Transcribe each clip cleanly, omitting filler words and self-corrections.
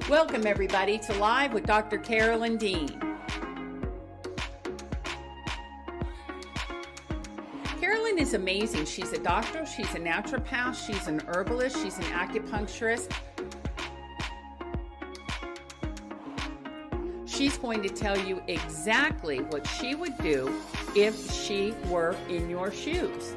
Welcome, everybody, to Live with Dr. Carolyn Dean. Carolyn is amazing. She's a doctor, she's a naturopath, she's an herbalist, she's an acupuncturist. She's going to tell you exactly what she would do if she were in your shoes.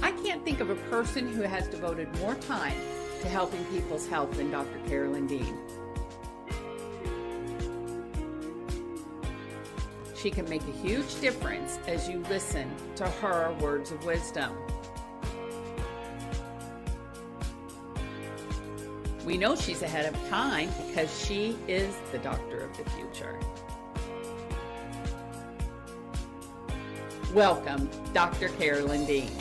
I can't think of a person who has devoted more time to helping people's health than Dr. Carolyn Dean. She can make a huge difference as you listen to her words of wisdom. We know she's ahead of time because she is the doctor of the future. Welcome, Dr. Carolyn Dean.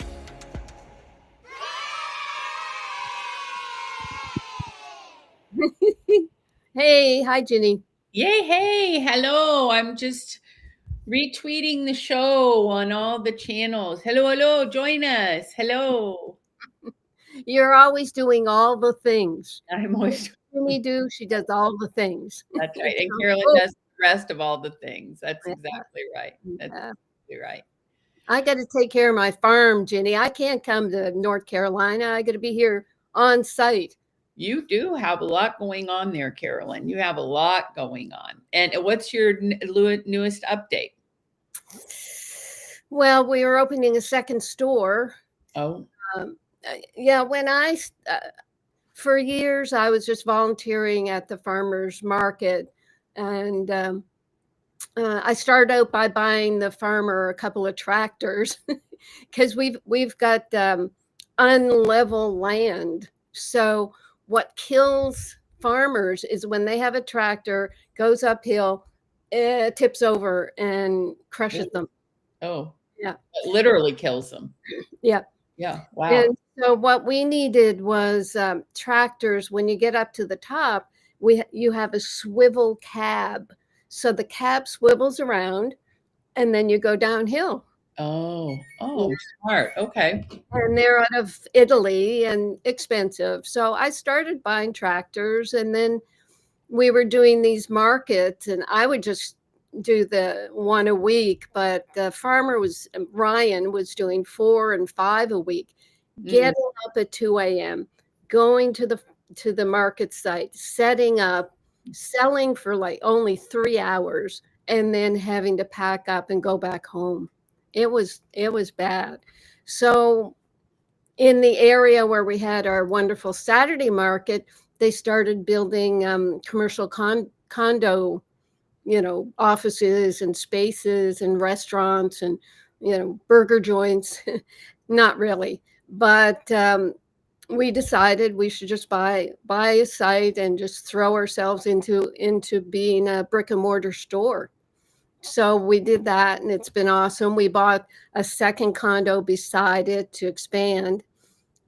Hey, hi, Jenny. Yay, hey, hello. I'm just retweeting the show on all the channels. Hello, join us. Hello. You're always doing all the things. I'm always Jenny she does all the things. That's right. And Carolyn does the rest of all the things. That's exactly right. That's exactly right. I got to take care of my farm, Jenny. I can't come to North Carolina. I got to be here on site. You do have a lot going on there, Carolyn. You have a lot going on. And what's your newest update? Well, we are opening a second store. Oh. When for years, I was just volunteering at the farmer's market. And I started out by buying the farmer a couple of tractors because we've got unlevel land. So what kills farmers is when they have a tractor, goes uphill, tips over and crushes them. Oh, yeah. It literally kills them. Yeah. Yeah. Wow. And so what we needed was tractors. When you get up to the top, you have a swivel cab. So the cab swivels around and then you go downhill. Oh, smart. Okay. And they're out of Italy and expensive. So I started buying tractors, and then we were doing these markets, and I would just do the one a week, but the farmer Ryan was doing 4 and 5 a week, getting up at 2 a.m., going to the market site, setting up, selling for like only 3 hours, and then having to pack up and go back home. It was bad. So in the area where we had our wonderful Saturday market, they started building commercial condo, offices and spaces and restaurants and, burger joints. Not really. But we decided we should just buy a site and just throw ourselves into being a brick and mortar store. So we did that, and it's been awesome. We bought a second condo beside it to expand.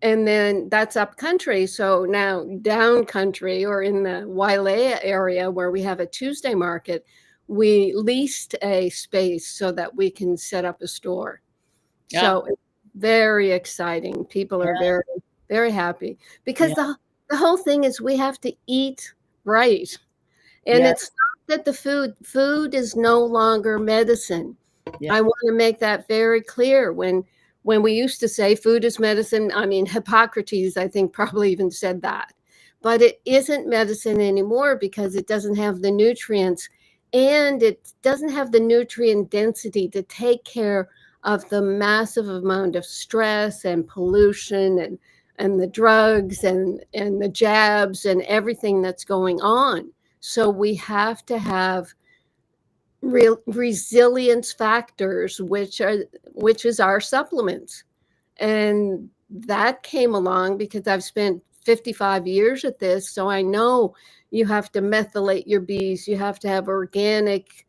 And then that's up country. So now down country, or in the Wailea area where we have a Tuesday market, we leased a space so that we can set up a store. Yeah. So it's very exciting. People are very, very happy because the whole thing is we have to eat right. And it's not that the food is no longer medicine. I want to make that very clear. When we used to say food is medicine, I mean, Hippocrates, I think, probably even said that. But it isn't medicine anymore because it doesn't have the nutrients, and it doesn't have the nutrient density to take care of the massive amount of stress and pollution and the drugs and the jabs and everything that's going on. So we have to have real resilience factors, which is our supplements. And that came along because I've spent 55 years at this. So I know you have to methylate your bees. You have to have organic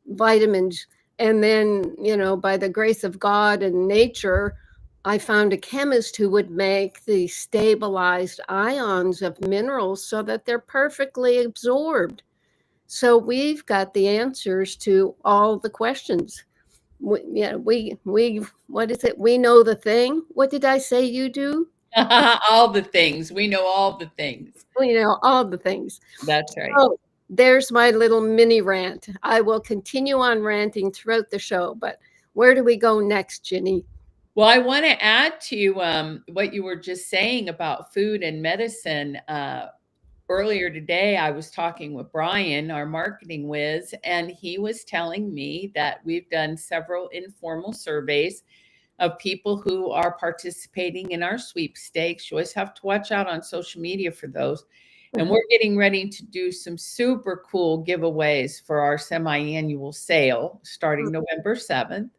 vitamins. And then, by the grace of God and nature, I found a chemist who would make the stabilized ions of minerals so that they're perfectly absorbed. So we've got the answers to all the questions. What is it? We know the thing. What did I say you do? All the things. We know all the things. All the things. That's right. So there's my little mini rant. I will continue on ranting throughout the show, but where do we go next, Ginny? Well, I want to add to what you were just saying about food and medicine. Earlier today, I was talking with Brian, our marketing whiz, and he was telling me that we've done several informal surveys of people who are participating in our sweepstakes. You always have to watch out on social media for those. And we're getting ready to do some super cool giveaways for our semi-annual sale starting November 7th.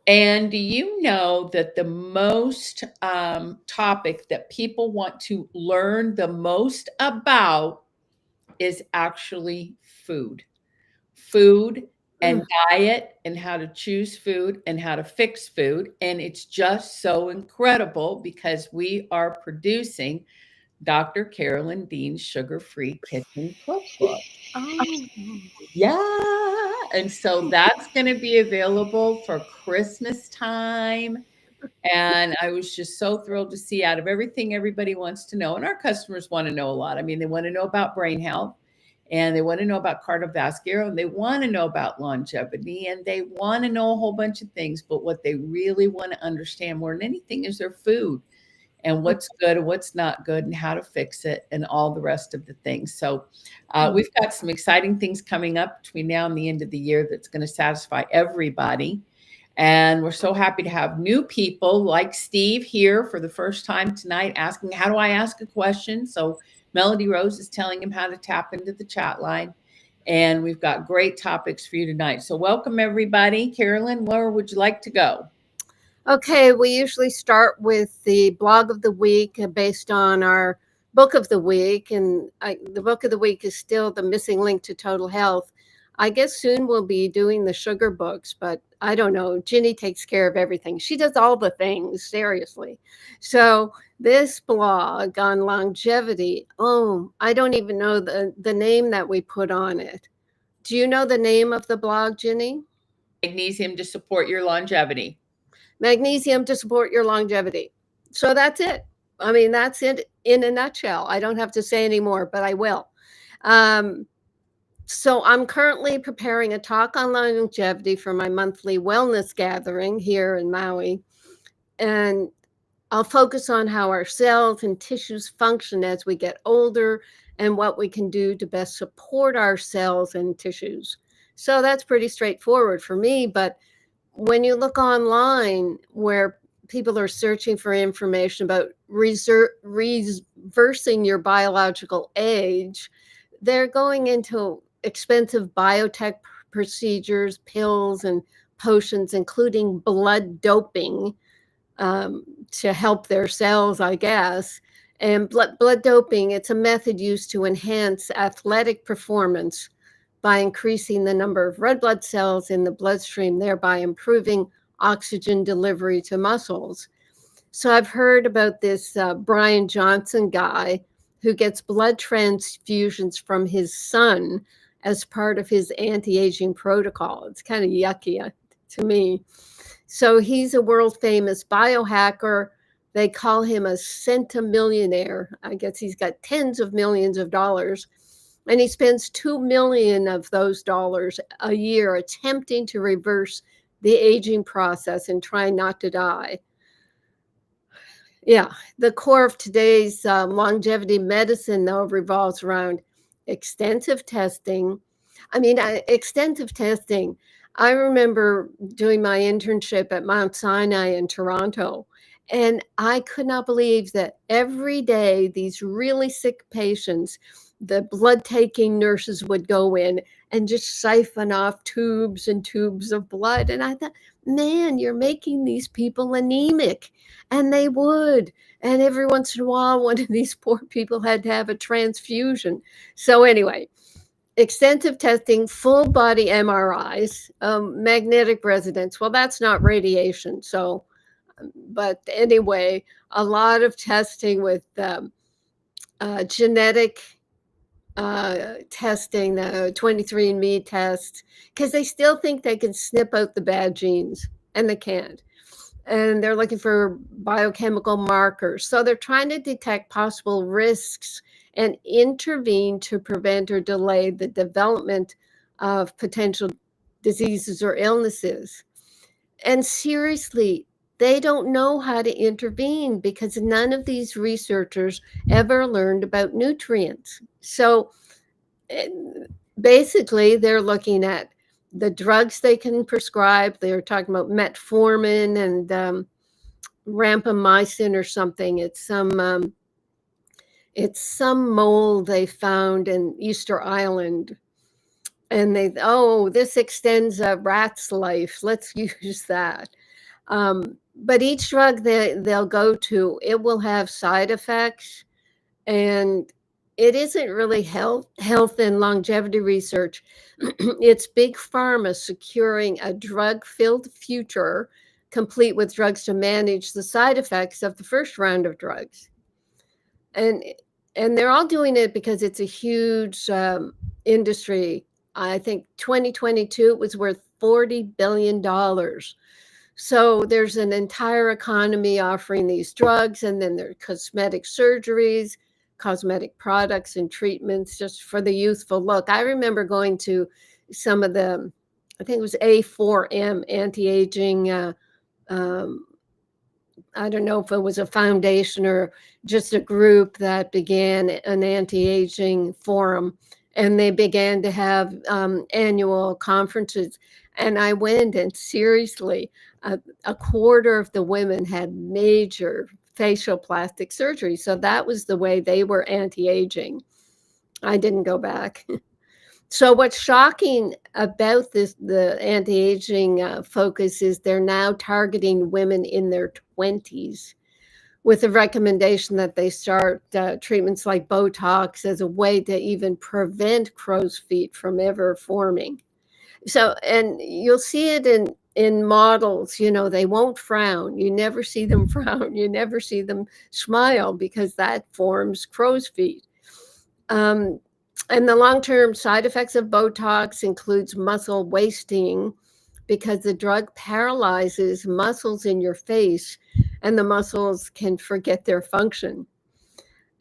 And do you know that the most topic that people want to learn the most about is actually food? Food and diet, and how to choose food and how to fix food. And it's just so incredible because we are producing Dr. Carolyn Dean's Sugar-Free Kitchen Cookbook. Oh. Yeah. And so that's going to be available for Christmas time. And I was just so thrilled to see, out of everything everybody wants to know, and our customers want to know a lot. I mean, they want to know about brain health, and they want to know about cardiovascular, and they want to know about longevity, and they want to know a whole bunch of things. But what they really want to understand more than anything is their food, and what's good and what's not good, and how to fix it, and all the rest of the things. So we've got some exciting things coming up between now and the end of the year that's going to satisfy everybody. And we're so happy to have new people like Steve here for the first time tonight asking, how do I ask a question? So Melody Rose is telling him how to tap into the chat line. And we've got great topics for you tonight. So welcome, everybody. Carolyn, where would you like to go? Okay, we usually start with the blog of the week based on our book of the week. And the book of the week is still The Missing Link to Total Health. I guess soon we'll be doing the sugar books, but I don't know. Ginny takes care of everything. She does all the things, seriously. So this blog on longevity, I don't even know the name that we put on it. Do you know the name of the blog, Ginny? Magnesium to support your longevity. Magnesium to support your longevity. So that's it. I mean, that's it in a nutshell. I don't have to say any more, but I will. So I'm currently preparing a talk on longevity for my monthly wellness gathering here in Maui. And I'll focus on how our cells and tissues function as we get older and what we can do to best support our cells and tissues. So that's pretty straightforward for me. But when you look online where people are searching for information about reversing your biological age, they're going into expensive biotech procedures, pills, and potions, including blood doping to help their cells, I guess. And blood doping, it's a method used to enhance athletic performance by increasing the number of red blood cells in the bloodstream, thereby improving oxygen delivery to muscles. So I've heard about this Brian Johnson guy who gets blood transfusions from his son as part of his anti-aging protocol. It's kind of yucky to me. So he's a world famous biohacker. They call him a centimillionaire. I guess he's got tens of millions of dollars. And he spends $2 million of those dollars a year attempting to reverse the aging process and trying not to die. Yeah, the core of today's longevity medicine, though, revolves around extensive testing. Extensive testing. I remember doing my internship at Mount Sinai in Toronto, and I could not believe that every day these really sick patients, the blood-taking nurses would go in and just siphon off tubes and tubes of blood. And I thought, man, you're making these people anemic. And they would. And every once in a while, one of these poor people had to have a transfusion. So anyway, extensive testing, full body MRIs, magnetic resonance. Well, that's not radiation. So, but anyway, a lot of testing with genetic testing, the 23andMe test, because they still think they can snip out the bad genes, and they can't. and they're looking for biochemical markers. So they're trying to detect possible risks and intervene to prevent or delay the development of potential diseases or illnesses. And seriously, they don't know how to intervene because none of these researchers ever learned about nutrients. So basically, they're looking at the drugs they can prescribe. They're talking about metformin and rampamycin or something. It's some mold they found in Easter Island, and this extends a rat's life. Let's use that. But each drug they'll go to, it will have side effects, and it isn't really health and longevity research. It's big pharma securing a drug-filled future, complete with drugs to manage the side effects of the first round of drugs. And they're all doing it because it's a huge industry. I think 2022 it was worth $40 billion. So there's an entire economy offering these drugs, and then there are cosmetic surgeries, cosmetic products and treatments just for the youthful look. I remember going to some of the, I think it was A4M anti-aging, I don't know if it was a foundation or just a group that began an anti-aging forum, and they began to have annual conferences. And I went, and seriously, a quarter of the women had major facial plastic surgery. So that was the way they were anti-aging. I didn't go back. So what's shocking about the anti-aging focus is they're now targeting women in their 20s with a recommendation that they start treatments like Botox as a way to even prevent crow's feet from ever forming. So, and you'll see it in models, they won't frown. You never see them frown. You never see them smile because that forms crow's feet. And the long-term side effects of Botox includes muscle wasting because the drug paralyzes muscles in your face and the muscles can forget their function.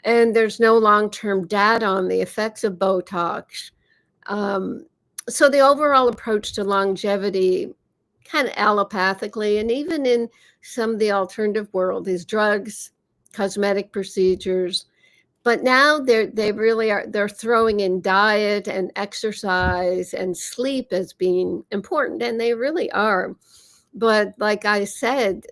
And there's no long-term data on the effects of Botox. So the overall approach to longevity, kind of allopathically, and even in some of the alternative world, is drugs, cosmetic procedures. But now they really are, they're throwing in diet and exercise and sleep as being important, and they really are. But like I said,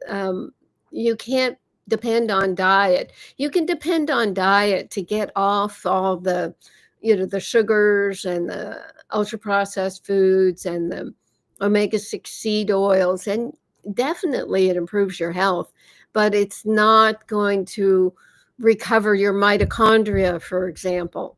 you can't depend on diet. You can depend on diet to get off all the, the sugars and the ultra processed foods and the omega-6 seed oils, and definitely it improves your health, but it's not going to recover your mitochondria, for example.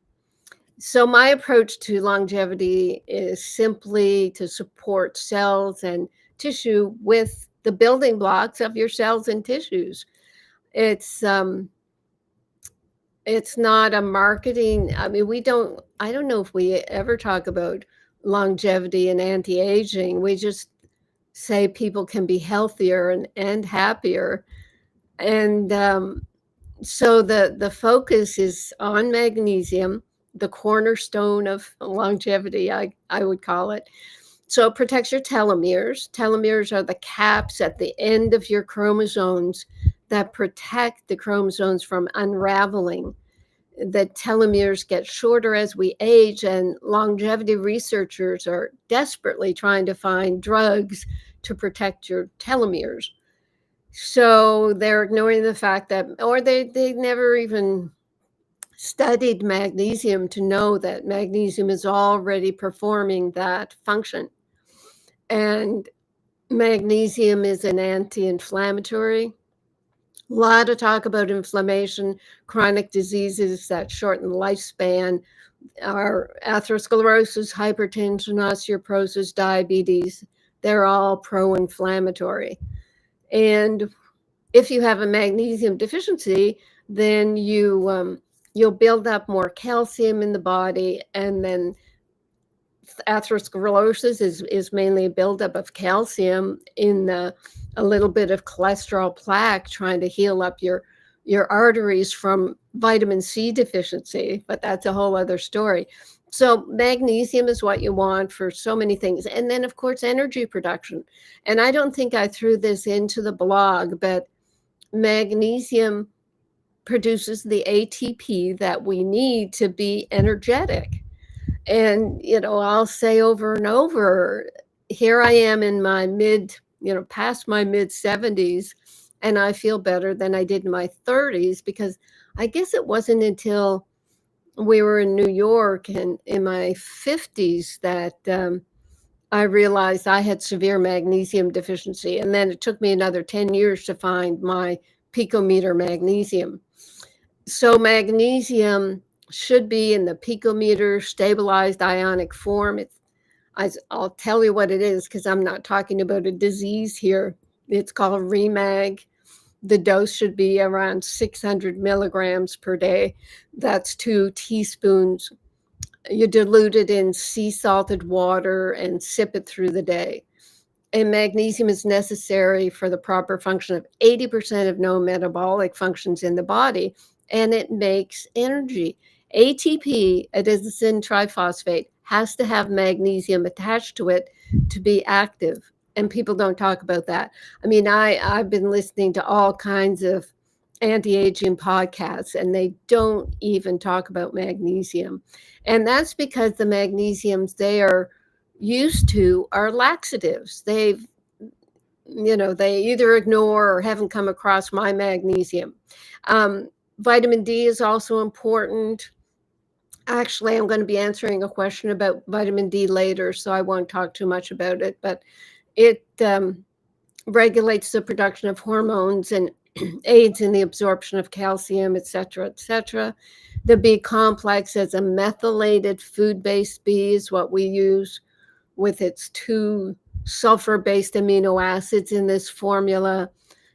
So my approach to longevity is simply to support cells and tissue with the building blocks of your cells and tissues. It's not a marketing. I mean, I don't know if we ever talk about longevity and anti-aging. We just say people can be healthier and happier. And so the focus is on magnesium, the cornerstone of longevity, I would call it. So it protects your telomeres. Telomeres are the caps at the end of your chromosomes that protect the chromosomes from unraveling. The telomeres get shorter as we age, and longevity researchers are desperately trying to find drugs to protect your telomeres. So they're ignoring the fact that, or they never even studied magnesium to know that magnesium is already performing that function. And magnesium is an anti-inflammatory. A lot of talk about inflammation, chronic diseases that shorten lifespan are atherosclerosis, hypertension, osteoporosis, diabetes. They're all pro-inflammatory. And if you have a magnesium deficiency, then you'll build up more calcium in the body, and then atherosclerosis is mainly a buildup of calcium in a little bit of cholesterol plaque trying to heal up your arteries from vitamin C deficiency, but that's a whole other story. So magnesium is what you want for so many things. And then, of course, energy production. And I don't think I threw this into the blog, but magnesium produces the ATP that we need to be energetic. And, I'll say over and over, here I am in my past my mid 70s, and I feel better than I did in my 30s, because I guess it wasn't until we were in New York and in my 50s that I realized I had severe magnesium deficiency. And then it took me another 10 years to find my picometer magnesium. So magnesium should be in the picometer stabilized ionic form. I'll tell you what it is, because I'm not talking about a disease here. It's called REMAG. The dose should be around 600 milligrams per day. That's 2 teaspoons. You dilute it in sea salted water and sip it through the day. And magnesium is necessary for the proper function of 80% of known metabolic functions in the body, and it makes energy. ATP, adenosine triphosphate, has to have magnesium attached to it to be active. And people don't talk about that. I mean, I've been listening to all kinds of anti-aging podcasts, and they don't even talk about magnesium. And that's because the magnesiums they are used to are laxatives. They either ignore or haven't come across my magnesium. Vitamin D is also important. Actually, I'm going to be answering a question about vitamin D later, so I won't talk too much about it, but it regulates the production of hormones and aids in the absorption of calcium, et cetera, et cetera. The B complex as a methylated food-based B is what we use with its 2 sulfur-based amino acids in this formula.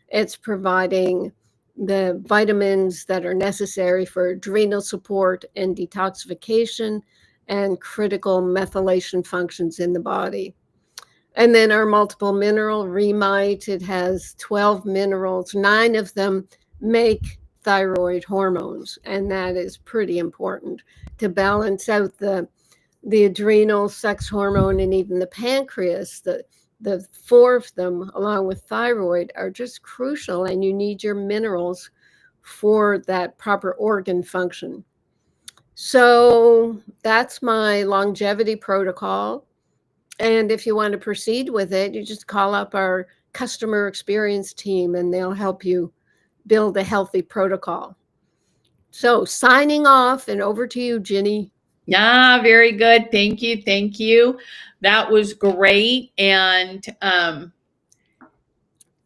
It's providing the vitamins that are necessary for adrenal support and detoxification and critical methylation functions in the body. And then our multiple mineral Remite, it has 12 minerals. 9 of them make thyroid hormones, and that is pretty important to balance out the adrenal, sex hormone, and even the pancreas. The 4 of them, along with thyroid, are just crucial, and you need your minerals for that proper organ function. So that's my longevity protocol. And if you want to proceed with it, you just call up our customer experience team, and they'll help you build a healthy protocol. So signing off, and over to you, Ginny. Yeah, very good. Thank you. Thank you. That was great. And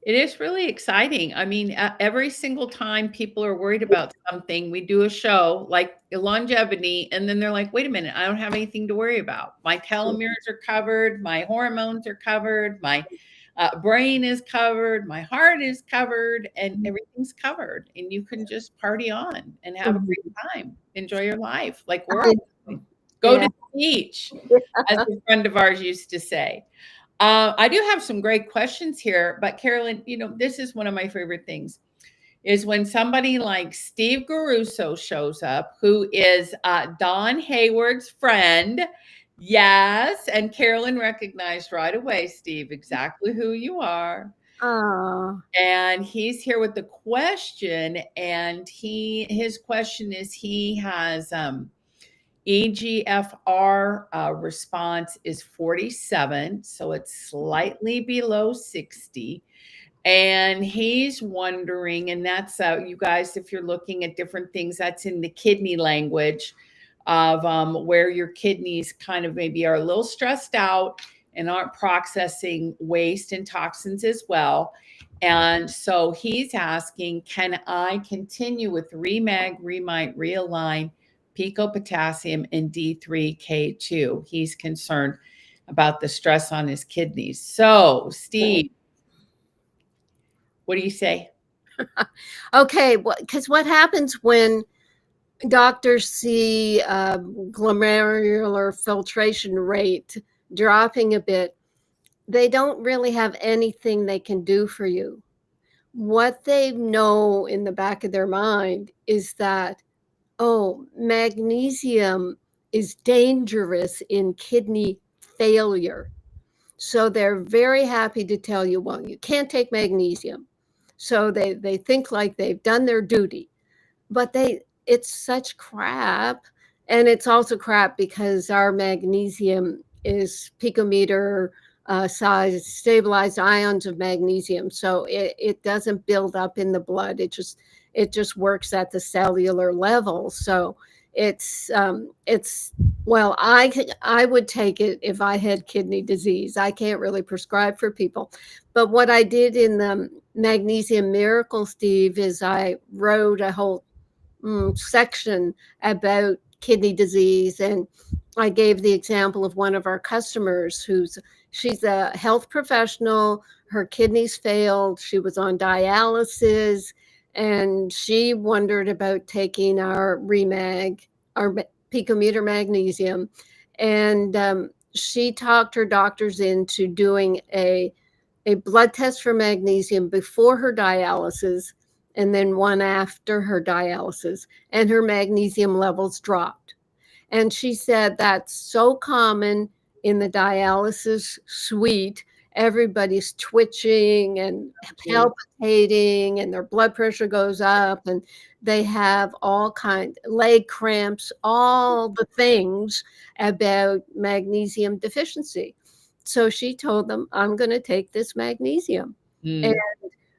it is really exciting. I mean, every single time people are worried about something, we do a show like longevity, and then they're like, wait a minute, I don't have anything to worry about. My telomeres are covered. My hormones are covered. My brain is covered. My heart is covered, and everything's covered. And you can just party on and have a great time. Enjoy your life like we're all doing. Go to the beach, as a friend of ours used to say. I do have some great questions here, but Carolyn, this is one of my favorite things is when somebody like Steve Garuso shows up, who is Don Hayward's friend. Yes. And Carolyn recognized right away, Steve, exactly who you are. Oh. And he's here with the question. And his question is he has EGFR response is 47, so it's slightly below 60. And he's wondering, and that's you guys, if you're looking at different things, that's in the kidney language of where your kidneys kind of maybe are a little stressed out and aren't processing waste and toxins as well. And so he's asking, can I continue with Remag, Remite, Realign, Pico Potassium, and D3K2? He's concerned about the stress on his kidneys. So, Steve, what do you say? Okay, because what happens when doctors see glomerular filtration rate dropping a bit, they don't really have anything they can do for you. What they know in the back of their mind is that, oh, magnesium is dangerous in kidney failure. So they're very happy to tell you, well, you can't take magnesium. So they think like they've done their duty, but it's such crap. And it's also crap because our magnesium is picometer size stabilized ions of magnesium, so it doesn't build up in the blood. It just works at the cellular level. So it's well, I would take it if I had kidney disease. I can't really prescribe for people, but what I did in the Magnesium Miracle, Steve, is I wrote a whole section about kidney disease. And I gave the example of one of our customers she's a health professional. Her kidneys failed. She was on dialysis, and she wondered about taking our our picometer magnesium. And she talked her doctors into doing a blood test for magnesium before her dialysis and then one after her dialysis, and her magnesium levels dropped. And she said that's so common in the dialysis suite. Everybody's twitching and palpitating, and their blood pressure goes up, and they have all kinds leg cramps, all the things about magnesium deficiency. So she told them, I'm going to take this magnesium. And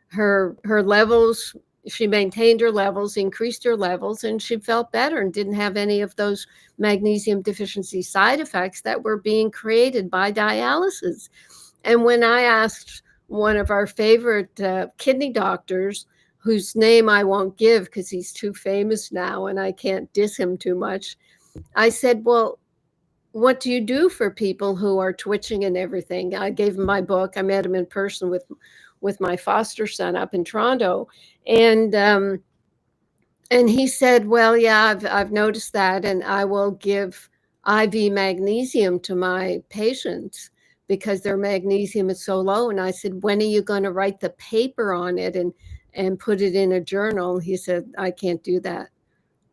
her levels, she maintained her levels, increased her levels, and she felt better and didn't have any of those magnesium deficiency side effects that were being created by dialysis. And when I asked one of our favorite kidney doctors, whose name I won't give because he's too famous now and I can't diss him too much, I said, well, what do you do for people who are twitching and everything? I gave him my book. I met him in person with my foster son up in Toronto. And he said, well, yeah, I've noticed that, and I will give IV magnesium to my patients because their magnesium is so low. And I said, when are you going to write the paper on it and put it in a journal? He said, I can't do that.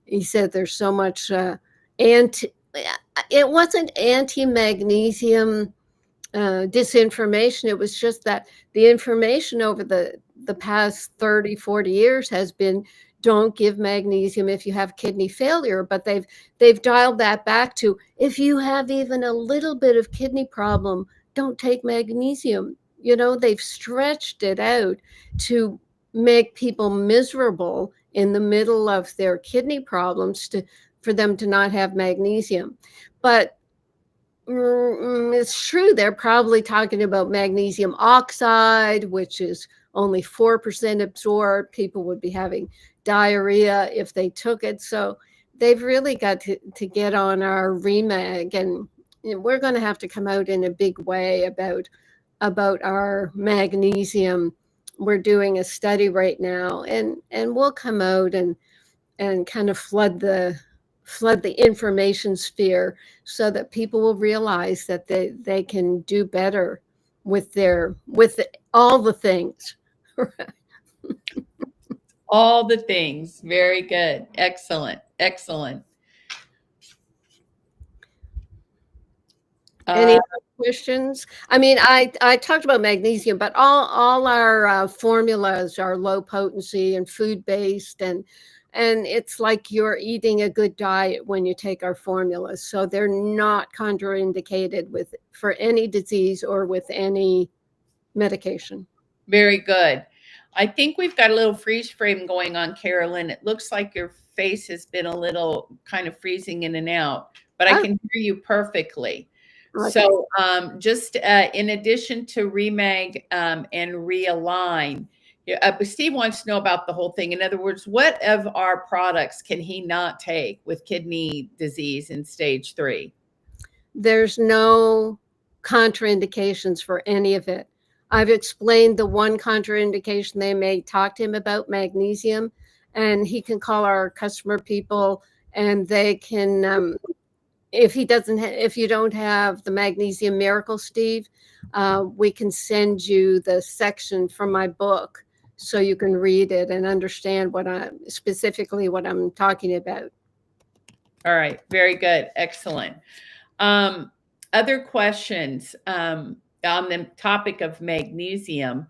He said, there's so much it wasn't anti-magnesium disinformation. It was just that the information over the past 30, 40 years has been, don't give magnesium if you have kidney failure. But they've dialed that back to, if you have even a little bit of kidney problem, don't take magnesium. They've stretched it out to make people miserable in the middle of their kidney problems for them to not have magnesium. But it's true, they're probably talking about magnesium oxide, which is only 4% absorbed. People would be having diarrhea if they took it. So they've really got to get on our remag, and we're going to have to come out in a big way about our magnesium. We're doing a study right now, and we'll come out and kind of flood the information sphere so that people will realize that they can do better with all the things. All the things. Very good. Excellent. Any other questions? I mean, I talked about magnesium, but all our formulas are low potency and food based, and it's like you're eating a good diet when you take our formulas. So they're not contraindicated for any disease or with any medication. Very good. I think we've got a little freeze frame going on, Carolyn. It looks like your face has been a little kind of freezing in and out, but I can hear you perfectly. Okay. So just in addition to Remag and Realign, Steve wants to know about the whole thing. In other words, what of our products can he not take with kidney disease in stage 3? There's no contraindications for any of it. I've explained the one contraindication they may talk to him about, magnesium, and he can call our customer people and they can, if you don't have the Magnesium Miracle, Steve, we can send you the section from my book so you can read it and understand what I'm talking about. All right. Very good. Excellent. Other questions on the topic of magnesium.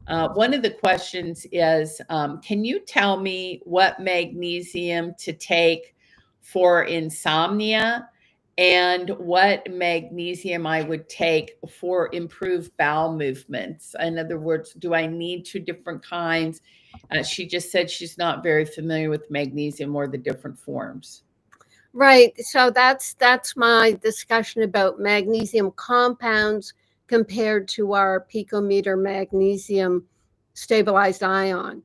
One of the questions is, can you tell me what magnesium to take for insomnia and what magnesium I would take for improved bowel movements? In other words, do I need two different kinds? She just said she's not very familiar with magnesium or the different forms. Right. So that's my discussion about magnesium compounds compared to our picometer magnesium stabilized ion.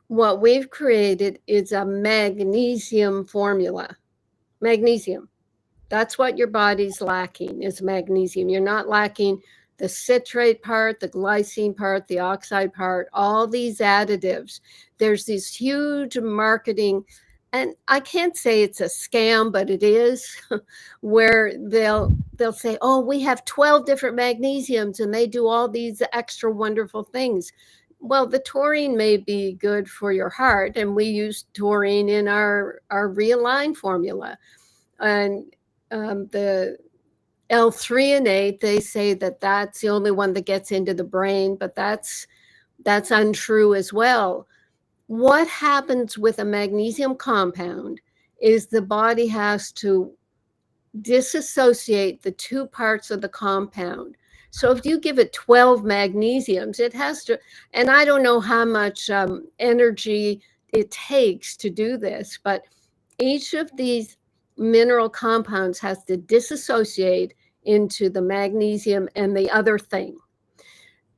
What we've created is a magnesium formula. Magnesium. That's what your body's lacking, is magnesium. You're not lacking the citrate part, the glycine part, the oxide part, all these additives. There's these huge marketing, and I can't say it's a scam, but it is, where they'll say, oh, we have 12 different magnesiums and they do all these extra wonderful things. Well, the taurine may be good for your heart, and we use taurine in our Realign formula. And the L-threonate, they say that that's the only one that gets into the brain, but that's untrue as well. What happens with a magnesium compound is the body has to disassociate the two parts of the compound. So if you give it 12 magnesiums, it has to, and I don't know how much energy it takes to do this, but each of these mineral compounds has to disassociate into the magnesium and the other thing.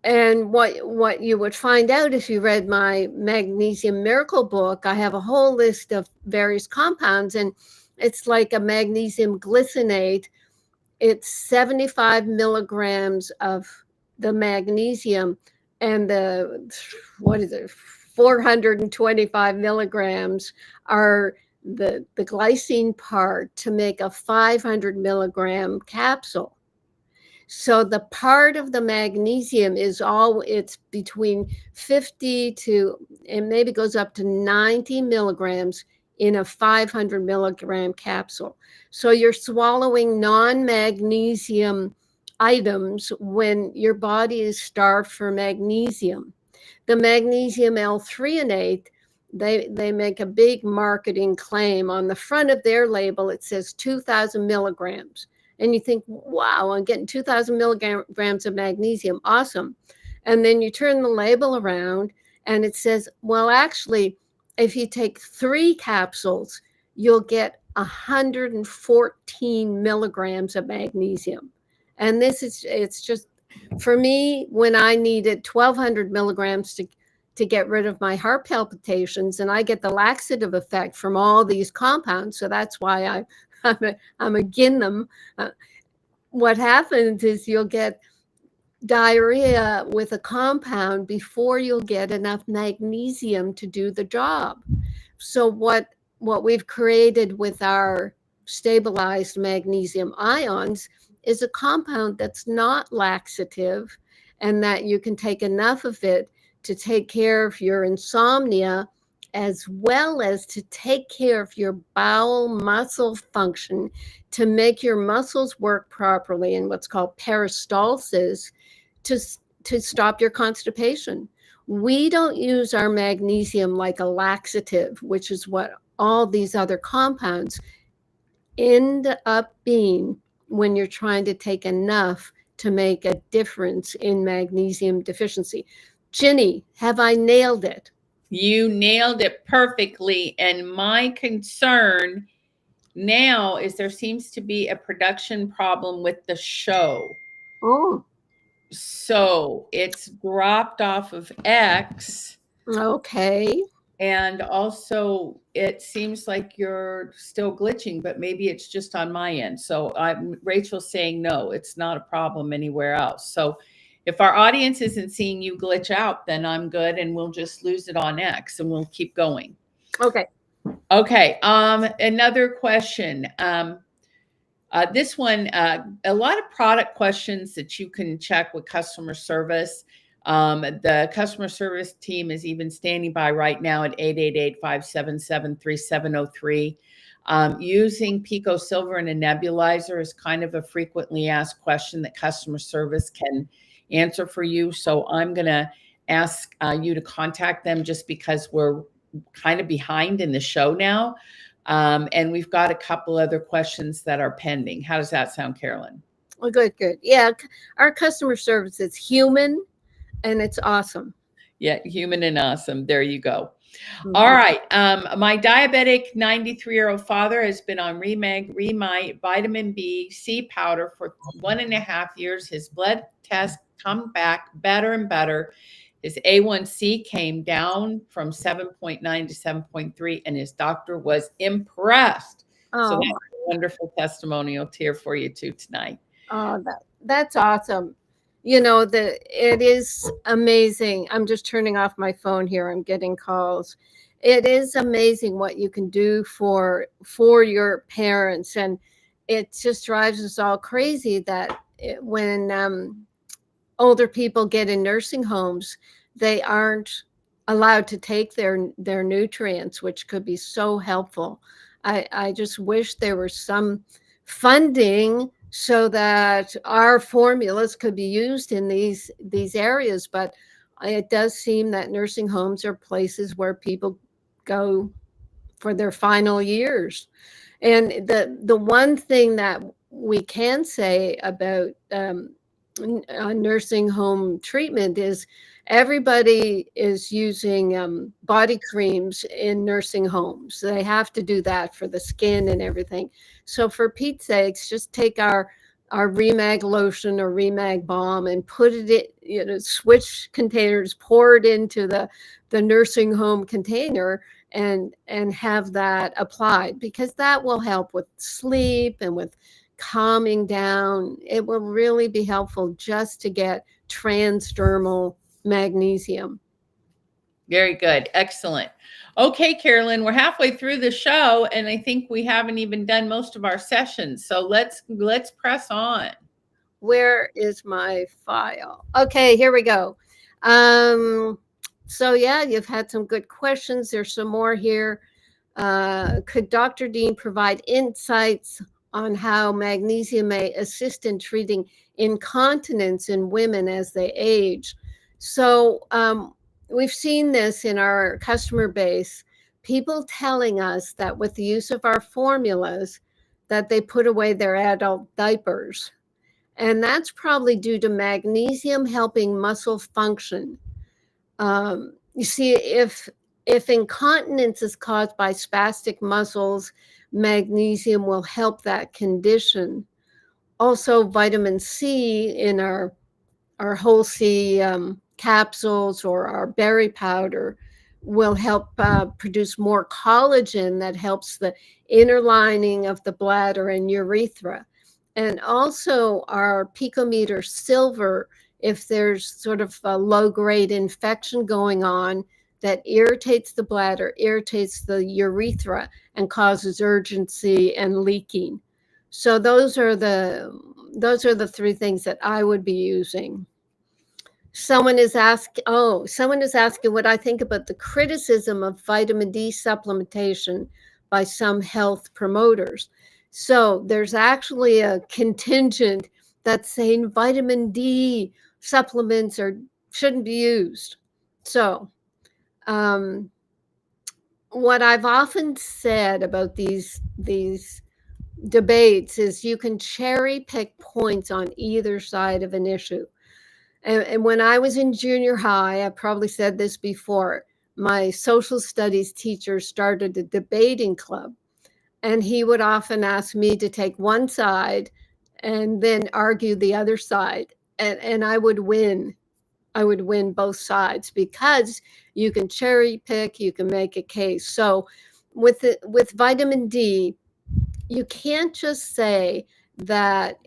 And what you would find out if you read my Magnesium Miracle book, I have a whole list of various compounds, and it's like a magnesium glycinate. It's 75 milligrams of the magnesium, and the 425 milligrams are the glycine part to make a 500 milligram capsule. So the part of the magnesium it's between 50 to, and maybe goes up to 90 milligrams in a 500 milligram capsule. So you're swallowing non-magnesium items when your body is starved for magnesium. The magnesium L-threonate, they make a big marketing claim. On the front of their label, it says 2,000 milligrams. And you think, wow, I'm getting 2,000 milligrams of magnesium. Awesome. And then you turn the label around and it says, well, actually, if you take 3 capsules, you'll get 114 milligrams of magnesium. And it's just, for me, when I needed 1,200 milligrams to get rid of my heart palpitations, and I get the laxative effect from all these compounds. So that's why I'm against them. What happens is you'll get diarrhea with a compound before you'll get enough magnesium to do the job. So what we've created with our stabilized magnesium ions is a compound that's not laxative, and that you can take enough of it to take care of your insomnia, as well as to take care of your bowel muscle function, to make your muscles work properly in what's called peristalsis, to stop your constipation. We don't use our magnesium like a laxative, which is what all these other compounds end up being when you're trying to take enough to make a difference in magnesium deficiency. Ginny, have I nailed it? You nailed it perfectly. And my concern now is there seems to be a production problem with the show. Oh. So it's dropped off of X. Okay. And also it seems like you're still glitching, but maybe it's just on my end. So Rachel's saying, no, it's not a problem anywhere else. So if our audience isn't seeing you glitch out, then I'm good. And we'll just lose it on X and we'll keep going. Okay. Okay. Another question. This one, a lot of product questions that you can check with customer service. The customer service team is even standing by right now at 888-577-3703. Using Pico Silver in a nebulizer is kind of a frequently asked question that customer service can answer for you. So I'm going to ask you to contact them just because we're kind of behind in the show now. And we've got a couple other questions that are pending. How does that sound, Carolyn? Oh, good. Yeah, our customer service is human and it's awesome. Yeah, human and awesome. There you go. Mm-hmm. All right. My diabetic 93-year-old father has been on Remite vitamin B C powder for 1.5 years. His blood tests come back better and better. His A1C came down from 7.9 to 7.3, and his doctor was impressed. Oh. So that's a wonderful testimonial here for you too tonight. Oh, that's awesome. You know, it is amazing. I'm just turning off my phone here. I'm getting calls. It is amazing what you can do for your parents, and it just drives us all crazy that when older people get in nursing homes, they aren't allowed to take their nutrients, which could be so helpful. I just wish there was some funding so that our formulas could be used in these areas. But it does seem that nursing homes are places where people go for their final years. And the one thing that we can say about nursing home treatment is everybody is using body creams in nursing homes. They have to do that for the skin and everything. So for Pete's sakes, just take our Remag lotion or Remag balm and put it in, switch containers, pour it into the nursing home container and have that applied, because that will help with sleep and with calming down. It will really be helpful just to get transdermal magnesium. Very good. Excellent. Okay, Carolyn, we're halfway through the show, and I think we haven't even done most of our sessions. So let's press on. Where is my file? Okay, here we go. So yeah, you've had some good questions. There's some more here. Could Dr. Dean provide insights on how magnesium may assist in treating incontinence in women as they age? So we've seen this in our customer base, people telling us that with the use of our formulas that they put away their adult diapers. And that's probably due to magnesium helping muscle function. You see, if incontinence is caused by spastic muscles, magnesium will help that condition. Also, vitamin C in our whole C capsules or our berry powder will help produce more collagen that helps the inner lining of the bladder and urethra. And also our picometer silver, if there's sort of a low-grade infection going on that irritates the bladder, irritates the urethra, and causes urgency and leaking. So those are the three things that I would be using. Someone is asking what I think about the criticism of vitamin D supplementation by some health promoters. So there's actually a contingent that's saying vitamin D supplements shouldn't be used. So what I've often said about these debates is you can cherry pick points on either side of an issue. And when I was in junior high, I probably said this before, my social studies teacher started a debating club, and he would often ask me to take one side and then argue the other side. And I would win. I would win both sides because you can cherry pick, you can make a case. So with vitamin D, you can't just say that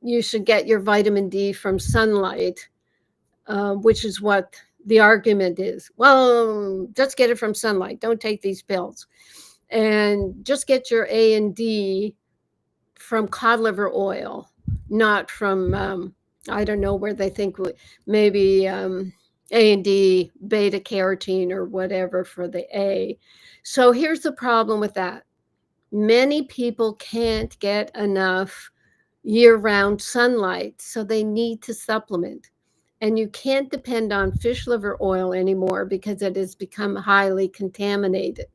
you should get your vitamin D from sunlight, which is what the argument is. Well, just get it from sunlight. Don't take these pills. and just get your A and D from cod liver oil, not from I don't know where they think maybe A and D, beta carotene or whatever for the A. So here's the problem with that. Many people can't get enough year-round sunlight, so they need to supplement. And you can't depend on fish liver oil anymore because it has become highly contaminated.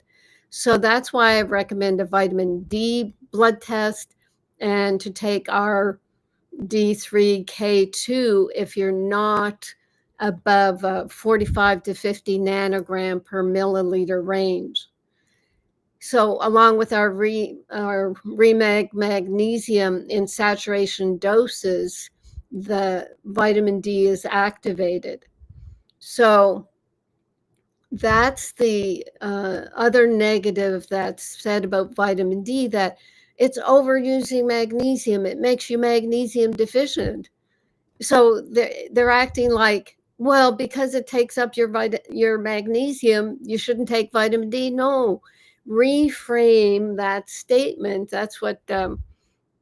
So that's why I recommend a vitamin D blood test and to take our D3K2 if you're not above 45 to 50 nanogram per milliliter range. So along with our Remag magnesium in saturation doses, the vitamin D is activated. So that's the other negative that's said about vitamin D, that it's overusing magnesium. It makes you magnesium deficient. So they're acting like, well, because it takes up your magnesium, you shouldn't take vitamin D. No, reframe that statement. That's what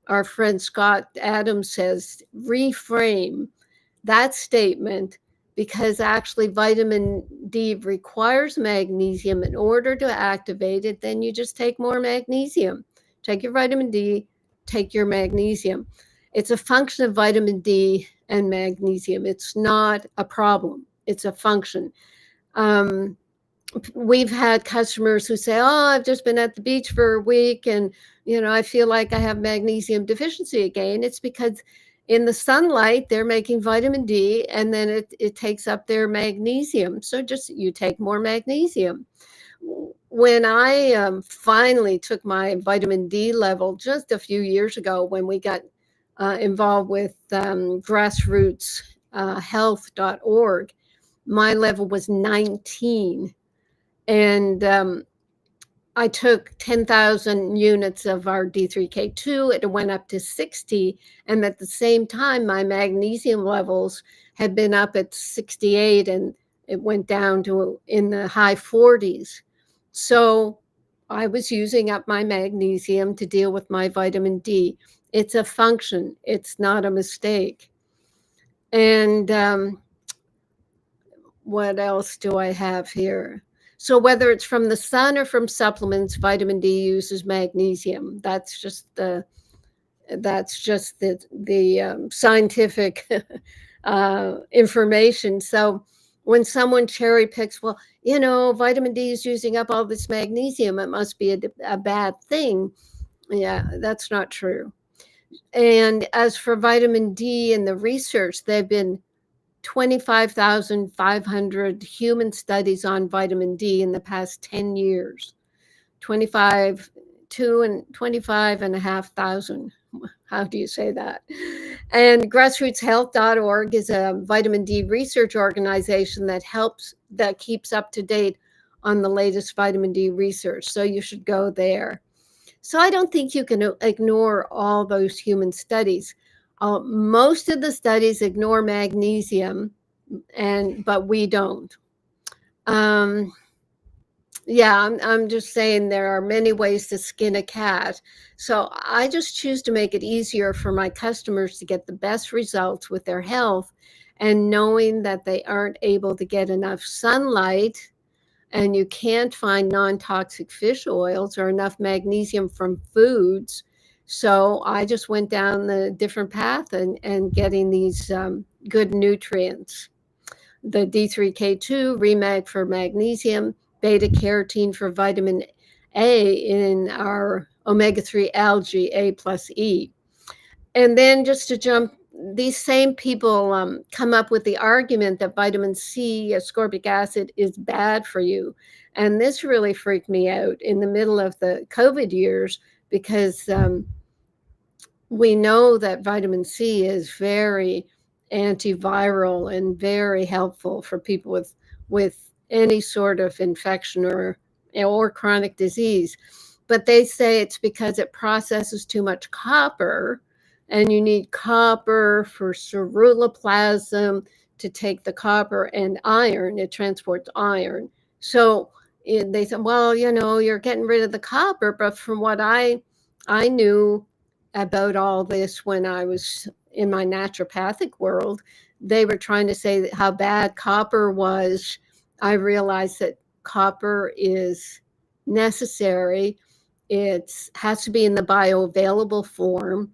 our friend Scott Adams says. Reframe that statement, because actually vitamin D requires magnesium in order to activate it. Then you just take more magnesium. Take your vitamin D, take your magnesium. It's a function of vitamin D and magnesium. It's not a problem. It's a function. We've had customers who say, oh, I've just been at the beach for a week and, I feel like I have magnesium deficiency again. It's because in the sunlight, they're making vitamin D and then it takes up their magnesium. So just you take more magnesium. When I finally took my vitamin D level just a few years ago, when we got involved with grassrootshealth.org, my level was 19. And I took 10,000 units of our D3K2. It went up to 60. And at the same time, my magnesium levels had been up at 68 and it went down to in the high 40s. So I was using up my magnesium to deal with my vitamin D. It's a function. It's not a mistake. And what else do I have here? So whether it's from the sun or from supplements, vitamin D uses magnesium. That's just the scientific information. So when someone cherry picks, well, vitamin D is using up all this magnesium, it must be a bad thing. Yeah, that's not true. And as for vitamin D and the research, there have been 25,500 human studies on vitamin D in the past 10 years. 25,500. How do you say that? And grassrootshealth.org is a vitamin D research organization that keeps up to date on the latest vitamin D research. So you should go there. So I don't think you can ignore all those human studies. Most of the studies ignore magnesium, but we don't. I'm just saying there are many ways to skin a cat. So I just choose to make it easier for my customers to get the best results with their health, and knowing that they aren't able to get enough sunlight and you can't find non-toxic fish oils or enough magnesium from foods. So I just went down the different path and getting these good nutrients. The D3K2, Remag for magnesium, beta carotene for vitamin A in our omega-3 algae, A plus E. And then just to jump, these same people come up with the argument that vitamin C, ascorbic acid, is bad for you. And this really freaked me out in the middle of the COVID years, because we know that vitamin C is very antiviral and very helpful for people with any sort of infection or chronic disease. But they say it's because it processes too much copper, and you need copper for ceruloplasm to take the copper, and iron, it transports iron. So they said, well, you're getting rid of the copper. But from what I knew about all this when I was in my naturopathic world, they were trying to say how bad copper was. I realized that copper is necessary. It has to be in the bioavailable form.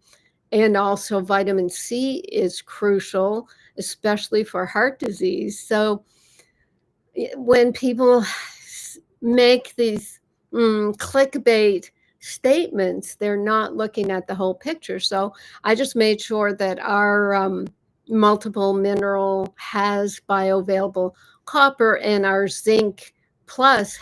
And also vitamin C is crucial, especially for heart disease. So when people make these clickbait statements, they're not looking at the whole picture. So I just made sure that our multiple mineral has bioavailable copper, and our zinc plus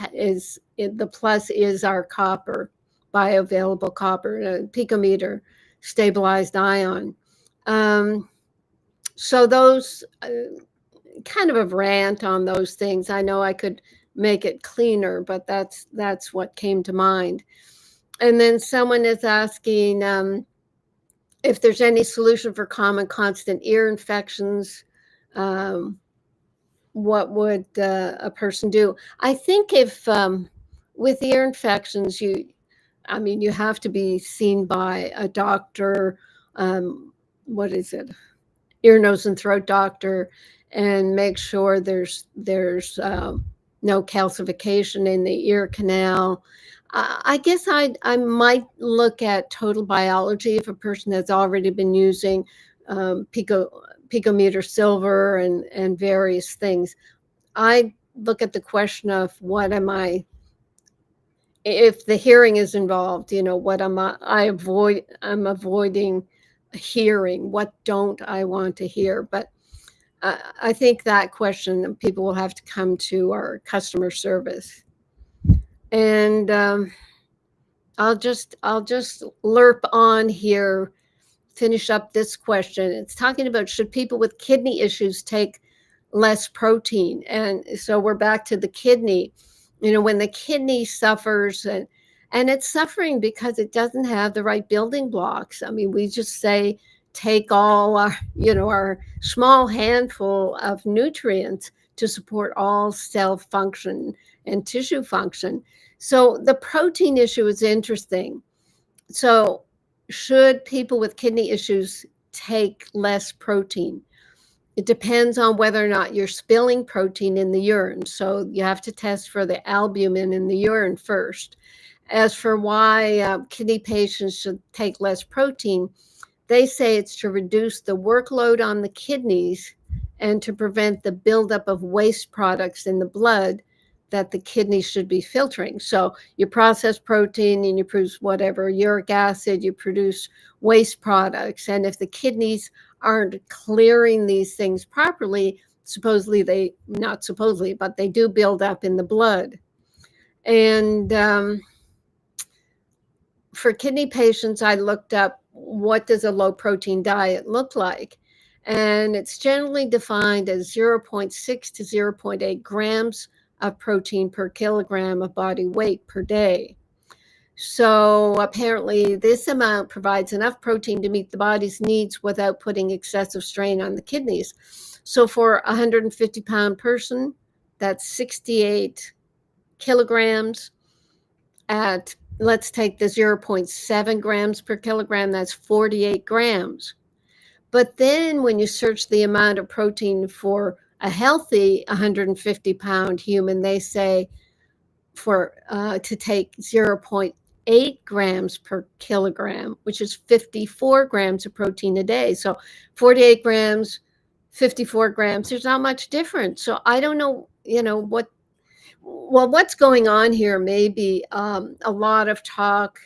the plus is our copper, bioavailable copper, picometer stabilized ion. So those kind of a rant on those things. I know I could make it cleaner, but that's what came to mind. And then someone is asking if there's any solution for common constant ear infections. What would a person do? I think if with ear infections, you have to be seen by a doctor. What is it? Ear, nose, and throat doctor, and make sure there's no calcification in the ear canal. I guess I might look at total biology if a person has already been using picometer silver and various things. I look at the question of what am I, if the hearing is involved, what am I'm avoiding hearing, what don't I want to hear. But I think that question people will have to come to our customer service. And I'll just lerp on here, finish up this question. It's talking about, should people with kidney issues take less protein? And so we're back to the kidney. When the kidney suffers, and it's suffering because it doesn't have the right building blocks. We just say take all our small handful of nutrients to support all cell function and tissue function. So the protein issue is interesting. So should people with kidney issues take less protein? It depends on whether or not you're spilling protein in the urine. So you have to test for the albumin in the urine first. As for why kidney patients should take less protein, they say it's to reduce the workload on the kidneys and to prevent the buildup of waste products in the blood that the kidneys should be filtering. So you process protein and you produce whatever, uric acid, you produce waste products. And if the kidneys aren't clearing these things properly, not supposedly, but they do build up in the blood. And for kidney patients, I looked up, what does a low protein diet look like? And it's generally defined as 0.6 to 0.8 grams of protein per kilogram of body weight per day. So apparently this amount provides enough protein to meet the body's needs without putting excessive strain on the kidneys. So for a 150-pound person, that's 68 kilograms at, let's take the 0.7 grams per kilogram, that's 48 grams. But then when you search the amount of protein for a healthy 150-pound human, they say to take 0.8 grams per kilogram, which is 54 grams of protein a day. So 48 grams, 54 grams, there's not much difference. So I don't know, what's going on here may be a lot of talk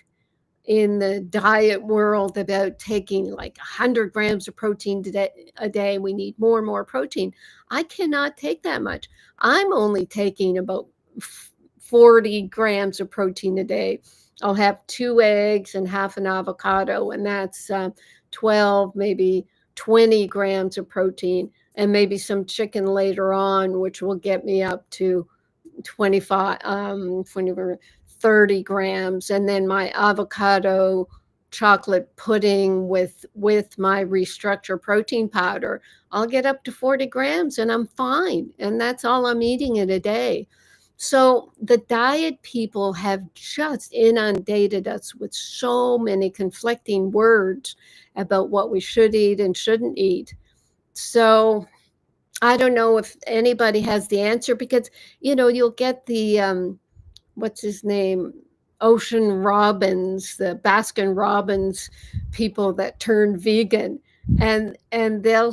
in the diet world about taking like 100 grams of protein a day. We need more and more protein. I cannot take that much. I'm only taking about 40 grams of protein a day. I'll have 2 eggs and half an avocado, and that's 12, maybe 20 grams of protein, and maybe some chicken later on, which will get me up to 25, 30 grams. And then my avocado chocolate pudding with my restructure protein powder, I'll get up to 40 grams and I'm fine. And that's all I'm eating in a day. So the diet people have just inundated us with so many conflicting words about what we should eat and shouldn't eat. So I don't know if anybody has the answer, because you'll get the what's his name, Ocean Robbins, the Baskin Robbins people that turn vegan, and they'll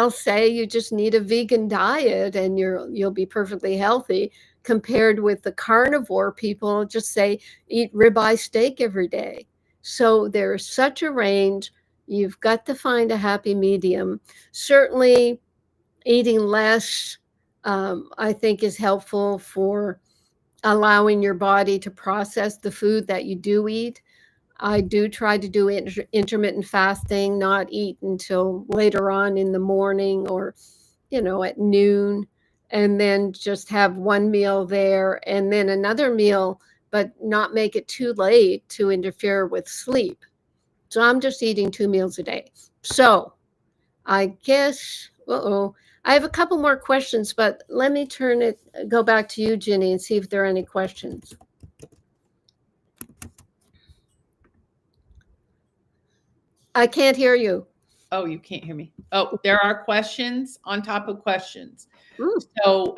say you just need a vegan diet and you'll be perfectly healthy, compared with the carnivore people just say eat ribeye steak every day. So there's such a range. You've got to find a happy medium. Certainly eating less, I think, is helpful for allowing your body to process the food that you do eat. I do try to do intermittent fasting, not eat until later on in the morning, or at noon, and then just have one meal there and then another meal, but not make it too late to interfere with sleep. So I'm just eating 2 meals a day. So I guess, I have a couple more questions, but let me go back to you, Ginny, and see if there are any questions. I can't hear you. Oh, you can't hear me. Oh, there are questions on top of questions. Ooh. So,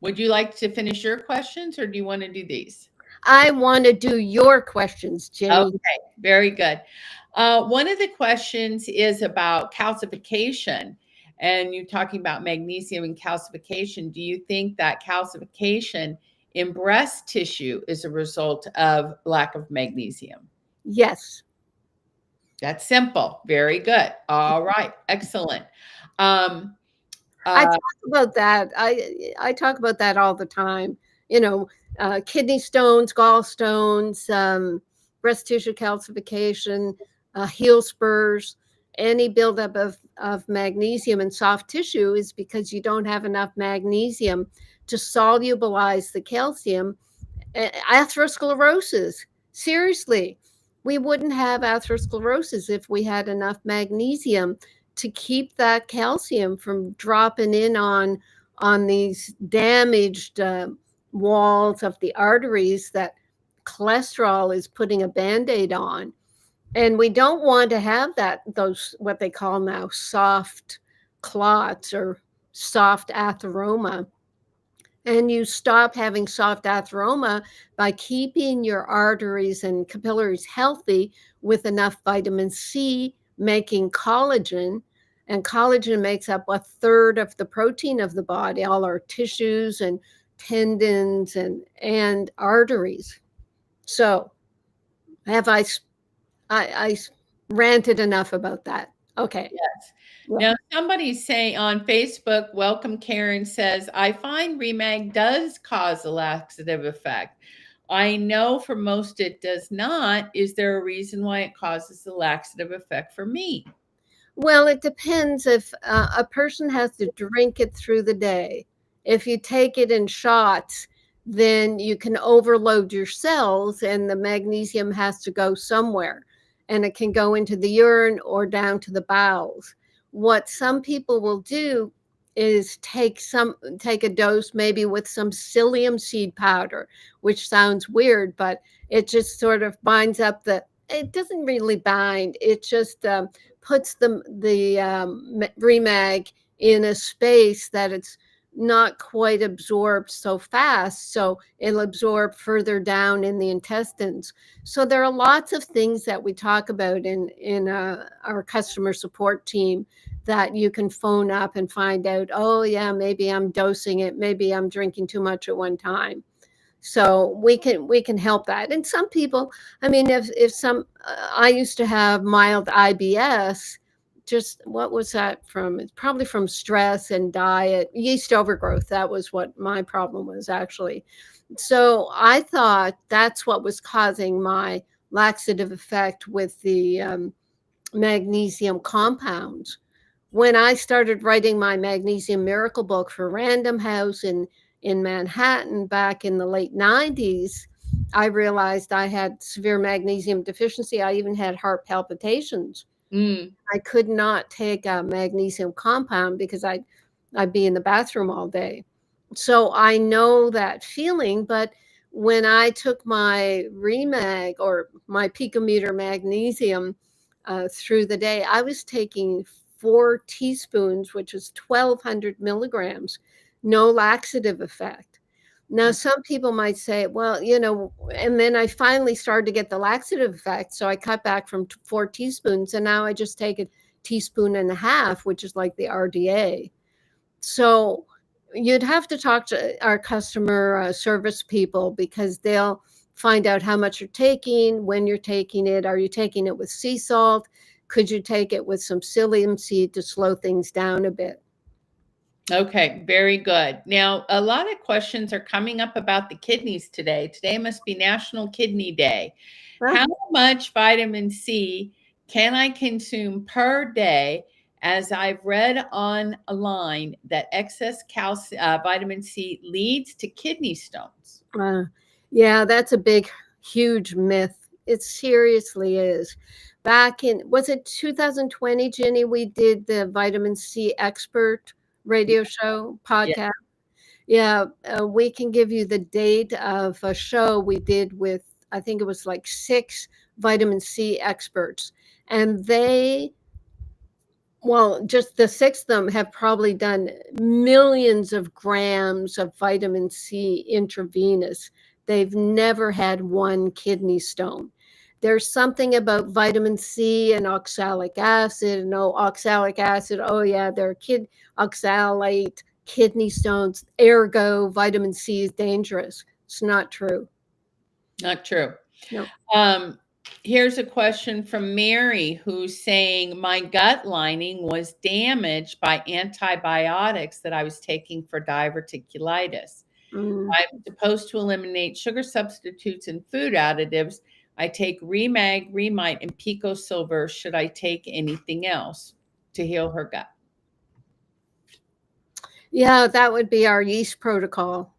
would you like to finish your questions, or do you want to do these? I want to do your questions, Ginny. Okay, very good. One of the questions is about calcification, and you're talking about magnesium and calcification. Do you think that calcification in breast tissue is a result of lack of magnesium? Yes. That's simple. Very good. All right. Excellent. I talk about that. I talk about that all the time. Kidney stones, gallstones, breast tissue calcification, heel spurs. Any buildup of magnesium in soft tissue is because you don't have enough magnesium to solubilize the calcium. Atherosclerosis. Seriously, we wouldn't have atherosclerosis if we had enough magnesium to keep that calcium from dropping in on these damaged walls of the arteries that cholesterol is putting a band-aid on. And we don't want to have those what they call now soft clots or soft atheroma. And you stop having soft atheroma by keeping your arteries and capillaries healthy with enough vitamin C, making collagen. And collagen makes up 1/3 of the protein of the body, all our tissues and tendons and arteries. So have I ranted enough about that? Okay. Yes. Now, somebody's saying on Facebook, welcome Karen says, I find Remag does cause a laxative effect. I know for most it does not. Is there a reason why it causes a laxative effect for me? Well, it depends if a person has to drink it through the day. If you take it in shots, then you can overload your cells and the magnesium has to go somewhere, and it can go into the urine or down to the bowels. What some people will do is take a dose maybe with some psyllium seed powder, which sounds weird, but it just sort of binds up it doesn't really bind. It just puts the Remag in a space that it's not quite absorbed so fast, so it'll absorb further down in the intestines. So there are lots of things that we talk about in our customer support team that you can phone up and find out, oh yeah, maybe I'm dosing it, maybe I'm drinking too much at one time. So we can help that. And some people, I mean, if some, I used to have mild IBS. Just what was that from? It's probably from stress and diet, yeast overgrowth. That was what my problem was actually. So I thought that's what was causing my laxative effect with the magnesium compounds. When I started writing my magnesium miracle book for Random House in Manhattan back in the late 90s, I realized I had severe magnesium deficiency. I even had heart palpitations. I could not take a magnesium compound because I'd be in the bathroom all day. So I know that feeling, but when I took my Remag or my picometer magnesium through the day, I was taking 4 teaspoons, which is 1,200 milligrams, no laxative effect. Now, some people might say, well, and then I finally started to get the laxative effect. So I cut back from 4 teaspoons, and now I just take a teaspoon and a half, which is like the RDA. So you'd have to talk to our customer service people, because they'll find out how much you're taking, when you're taking it. Are you taking it with sea salt? Could you take it with some psyllium seed to slow things down a bit? Okay, very good. Now, a lot of questions are coming up about the kidneys today. Today must be National Kidney Day. Huh? How much vitamin C can I consume per day? As I've read online that excess vitamin C leads to kidney stones. Yeah, that's a big, huge myth. It seriously is. Back in, was it 2020, Ginny, we did the vitamin C expert radio show Yeah. podcast. Yeah, we can give you the date of a show we did with, I think it was like 6 vitamin C experts. And just the 6 of them have probably done millions of grams of vitamin C intravenous. They've never had one kidney stone. There's something about vitamin C and oxalic acid. No, oxalic acid, oh yeah, they're oxalate, kidney stones, ergo vitamin C is dangerous. It's not true. Not true. No. Here's a question from Mary, who's saying my gut lining was damaged by antibiotics that I was taking for diverticulitis. Mm. I'm supposed to eliminate sugar substitutes and food additives. I take Remag, Remite, and Pico Silver. Should I take anything else to heal her gut? Yeah, that would be our yeast protocol.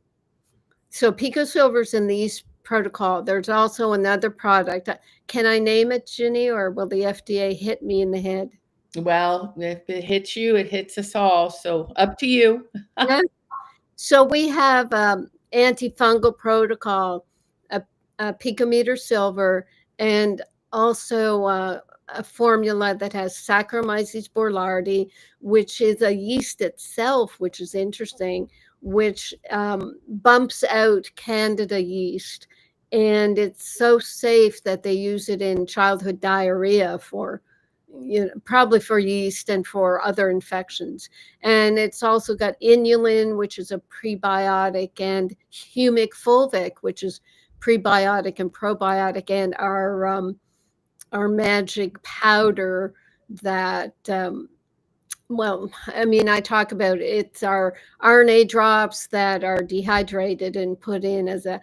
So Pico Silver's in the yeast protocol. There's also another product. Can I name it, Ginny, or will the FDA hit me in the head? Well, if it hits you, it hits us all. So up to you. Yeah. So we have antifungal protocol, a picometer silver, and also a formula that has Saccharomyces boulardii, which is a yeast itself, which is interesting, which bumps out Candida yeast. And it's so safe that they use it in childhood diarrhea for, probably for yeast and for other infections. And it's also got inulin, which is a prebiotic, and humic fulvic, which is prebiotic and probiotic, and our magic powder that I talk about it's our RNA drops that are dehydrated and put in as a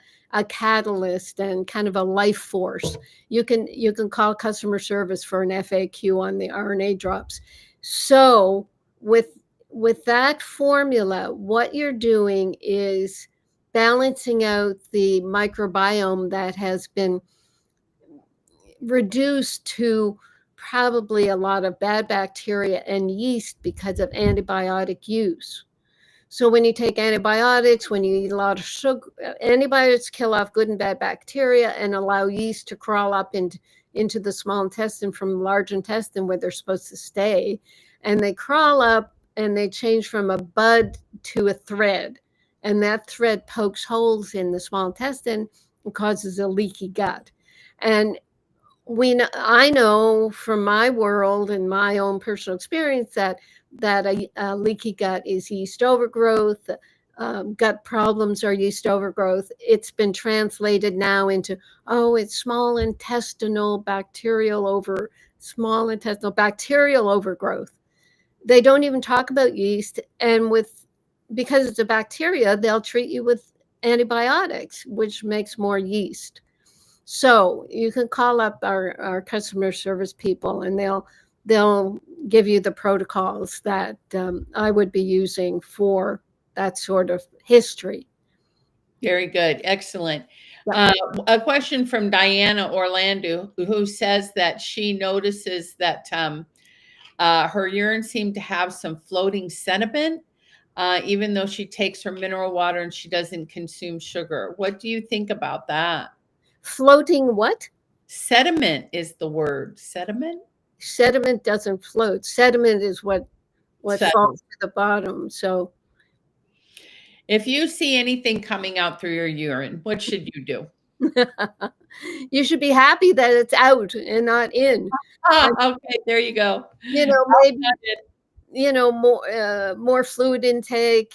catalyst and kind of a life force. You can call customer service for an FAQ on the RNA drops. So with that formula, what you're doing is balancing out the microbiome that has been reduced to probably a lot of bad bacteria and yeast because of antibiotic use. So when you take antibiotics, when you eat a lot of sugar, antibiotics kill off good and bad bacteria and allow yeast to crawl up into the small intestine from the large intestine where they're supposed to stay. And they crawl up and they change from a bud to a thread. And that thread pokes holes in the small intestine and causes a leaky gut. And I know from my world and my own personal experience that a leaky gut is yeast overgrowth. Gut problems are yeast overgrowth. It's been translated now into, it's small intestinal bacterial overgrowth. They don't even talk about yeast, and because it's a bacteria, they'll treat you with antibiotics, which makes more yeast. So you can call up our customer service people, and they'll give you the protocols that I would be using for that sort of history. Very good. Excellent. Yeah. A question from Diana Orlando, who says that she notices that her urine seemed to have some floating sediment. even though she takes her mineral water and she doesn't consume sugar. What do you think about that? Floating what? Sediment is the word. Sediment? Sediment doesn't float. Sediment is what falls to the bottom. So if you see anything coming out through your urine, what should you do? you should be happy that it's out and not in. Okay, there you go. Maybe more fluid intake.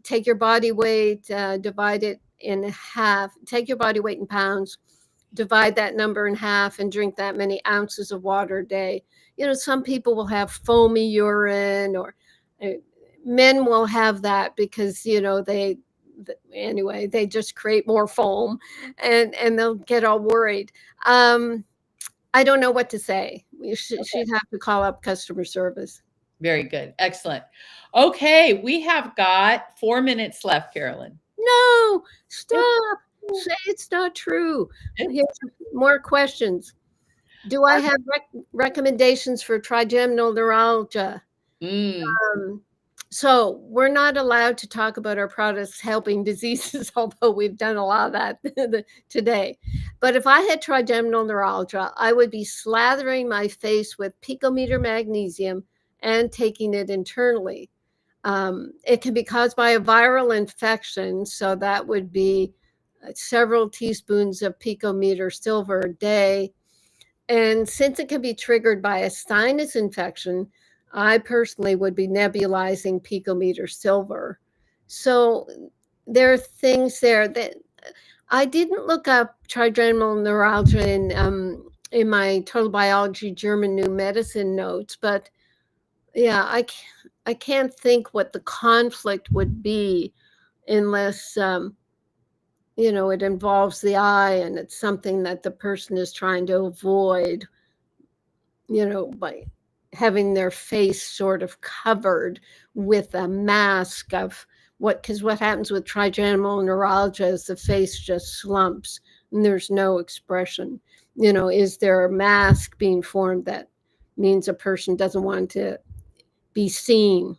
Take your body weight, divide it in half. Take your body weight in pounds, divide that number in half, and drink that many ounces of water a day. Some people will have foamy urine, or men will have that because they just create more foam, and they'll get all worried. I don't know what to say. She'd have to call up customer service. Very good. Excellent. Okay, we have got 4 minutes left, Carolyn. No, stop. Say it's not true. Here's more questions. Do I have recommendations for trigeminal neuralgia? So we're not allowed to talk about our products helping diseases, although we've done a lot of that today. But if I had trigeminal neuralgia, I would be slathering my face with picometer magnesium and taking it internally. It can be caused by a viral infection, so that would be several teaspoons of picometer silver a day. And since it can be triggered by a sinus infection, I personally would be nebulizing picometer silver. So there are things there that I didn't look up trigeminal neuralgia in my total biology German new medicine notes, but yeah, I can't think what the conflict would be unless it involves the eye and it's something that the person is trying to avoid, by having their face sort of covered with a mask of because what happens with trigeminal neuralgia is the face just slumps and there's no expression. Is there a mask being formed that means a person doesn't want to be seen?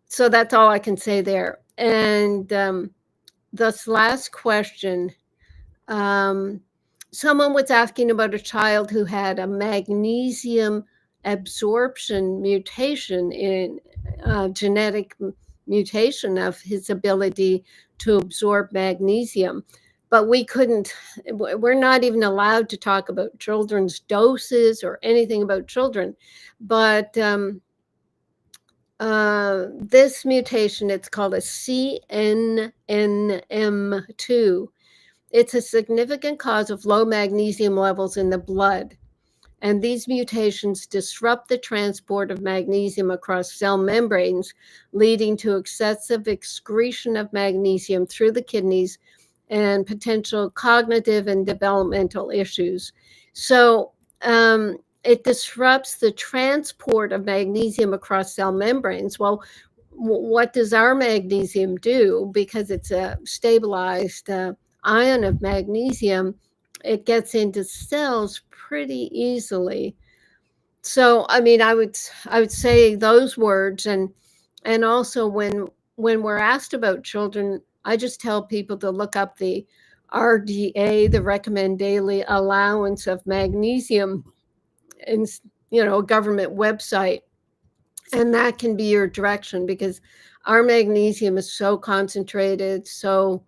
So that's all I can say there. And this last question, someone was asking about a child who had a magnesium absorption mutation, in genetic mutation of his ability to absorb magnesium. But we're not even allowed to talk about children's doses or anything about children. But this mutation, it's called a CNNM2. It's a significant cause of low magnesium levels in the blood. And these mutations disrupt the transport of magnesium across cell membranes, leading to excessive excretion of magnesium through the kidneys and potential cognitive and developmental issues. So it disrupts the transport of magnesium across cell membranes. Well, what does our magnesium do? Because it's a stabilized ion of magnesium, it gets into cells pretty easily. So, I mean, I would say those words, and also when we're asked about children, I just tell people to look up the RDA, the recommend daily allowance of magnesium, in a government website, and that can be your direction, because our magnesium is so concentrated, so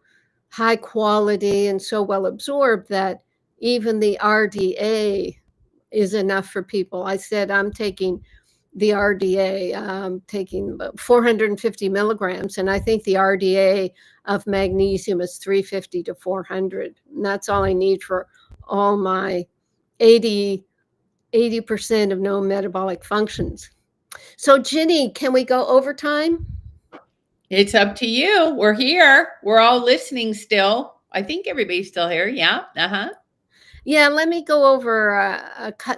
high quality, and so well absorbed that even the RDA is enough for people. I said I'm taking the RDA, taking about 450 milligrams, and I think the RDA of magnesium is 350 to 400. And that's all I need for all my 80% of known metabolic functions. So, Ginny, can we go overtime? It's up to you. We're here. We're all listening still. I think everybody's still here. Yeah. Yeah, let me go over